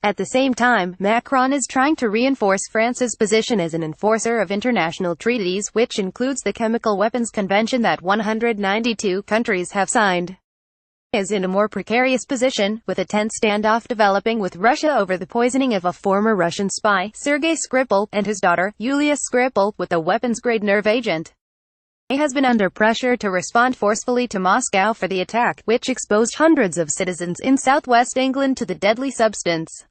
At the same time, Macron is trying to reinforce France's position as an enforcer of international treaties, which includes the Chemical Weapons Convention that 192 countries have signed. Is in a more precarious position, with a tense standoff developing with Russia over the poisoning of a former Russian spy, Sergei Skripal, and his daughter, Yulia Skripal, with a weapons-grade nerve agent. He has been under pressure to respond forcefully to Moscow for the attack, which exposed hundreds of citizens in southwest England to the deadly substance.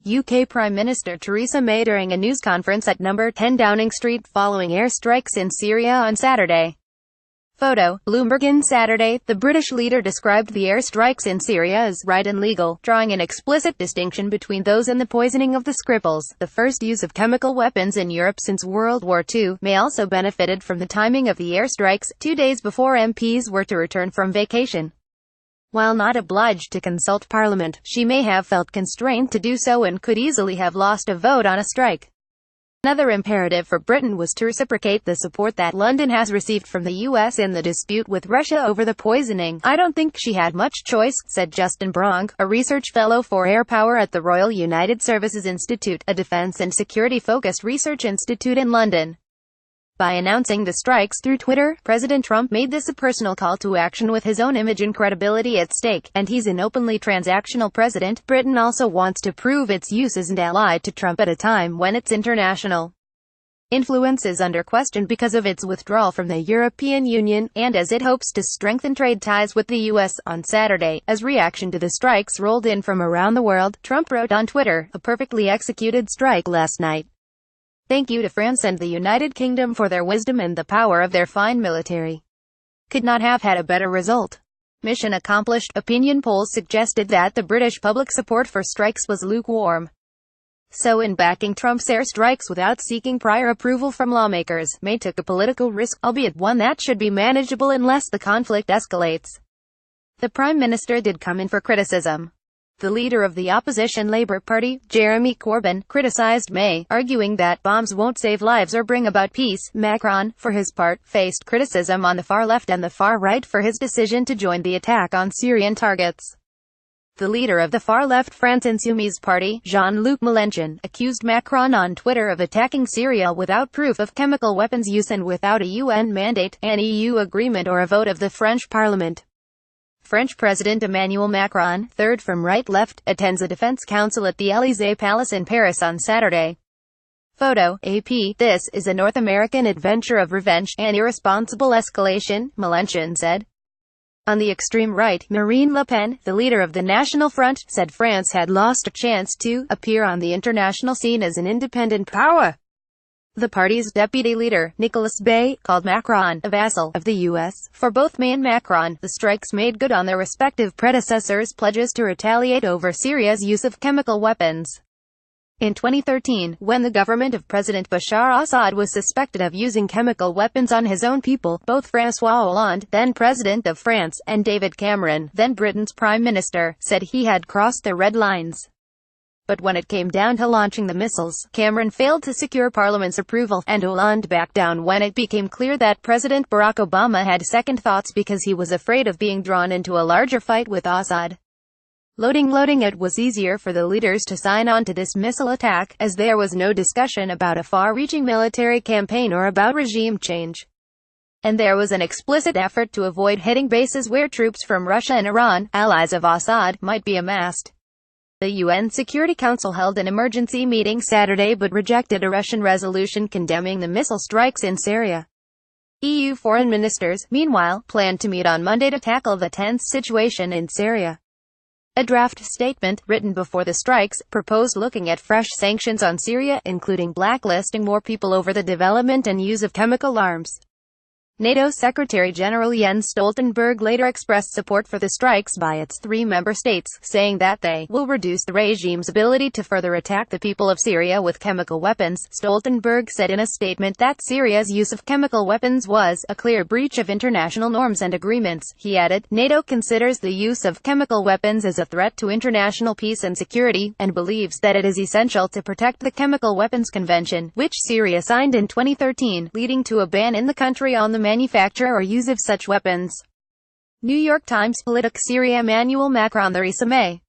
UK Prime Minister Theresa May during a news conference at number 10 Downing Street following airstrikes in Syria on Saturday. Photo, Bloomberg. On Saturday, the British leader described the airstrikes in Syria as right and legal, drawing an explicit distinction between those and the poisoning of the Skripals, the first use of chemical weapons in Europe since World War II. May also benefited from the timing of the airstrikes, 2 days before MPs were to return from vacation. While not obliged to consult Parliament, she may have felt constrained to do so and could easily have lost a vote on a strike. Another imperative for Britain was to reciprocate the support that London has received from the US in the dispute with Russia over the poisoning. I don't think she had much choice, said Justin Brong, a research fellow for air power at the Royal United Services Institute, a defence and security-focused research institute in London. By announcing the strikes through Twitter, President Trump made this a personal call to action with his own image and credibility at stake, and he's an openly transactional president. Britain also wants to prove its use as an ally to Trump at a time when its international influence is under question because of its withdrawal from the European Union, and as it hopes to strengthen trade ties with the US. On Saturday, as reaction to the strikes rolled in from around the world, Trump wrote on Twitter, "A perfectly executed strike last night. Thank you to France and the United Kingdom for their wisdom and the power of their fine military. Could not have had a better result. Mission accomplished." Opinion polls suggested that the British public support for strikes was lukewarm. So in backing Trump's airstrikes without seeking prior approval from lawmakers, May took a political risk, albeit one that should be manageable unless the conflict escalates. The Prime Minister did come in for criticism. The leader of the opposition Labour Party, Jeremy Corbyn, criticised May, arguing that bombs won't save lives or bring about peace. Macron, for his part, faced criticism on the far left and the far right for his decision to join the attack on Syrian targets. The leader of the far-left France Insoumise party, Jean-Luc Mélenchon, accused Macron on Twitter of attacking Syria without proof of chemical weapons use and without a UN mandate, an EU agreement or a vote of the French Parliament. French President Emmanuel Macron, third from right-left, attends a defense council at the Élysée Palace in Paris on Saturday. Photo, AP. This is a North American adventure of revenge, and irresponsible escalation, Mélenchon said. On the extreme right, Marine Le Pen, the leader of the National Front, said France had lost a chance to appear on the international scene as an independent power. The party's deputy leader, Nicolas Bay, called Macron a vassal of the U.S. For both May and Macron, the strikes made good on their respective predecessors' pledges to retaliate over Syria's use of chemical weapons. In 2013, when the government of President Bashar Assad was suspected of using chemical weapons on his own people, both François Hollande, then President of France, and David Cameron, then Britain's Prime Minister, said he had crossed the red lines. But when it came down to launching the missiles, Cameron failed to secure Parliament's approval, and Hollande backed down when it became clear that President Barack Obama had second thoughts because he was afraid of being drawn into a larger fight with Assad. Loading. It was easier for the leaders to sign on to this missile attack, as there was no discussion about a far-reaching military campaign or about regime change. And there was an explicit effort to avoid hitting bases where troops from Russia and Iran, allies of Assad, might be amassed. The UN Security Council held an emergency meeting Saturday but rejected a Russian resolution condemning the missile strikes in Syria. EU foreign ministers, meanwhile, planned to meet on Monday to tackle the tense situation in Syria. A draft statement, written before the strikes, proposed looking at fresh sanctions on Syria, including blacklisting more people over the development and use of chemical arms. NATO Secretary-General Jens Stoltenberg later expressed support for the strikes by its 3 member states, saying that they will reduce the regime's ability to further attack the people of Syria with chemical weapons. Stoltenberg said in a statement that Syria's use of chemical weapons was a clear breach of international norms and agreements. He added, NATO considers the use of chemical weapons as a threat to international peace and security, and believes that it is essential to protect the Chemical Weapons Convention, which Syria signed in 2013, leading to a ban in the country on the manufacture or use of such weapons. New York Times. Politic. Syria. Emmanuel Macron. Theresa May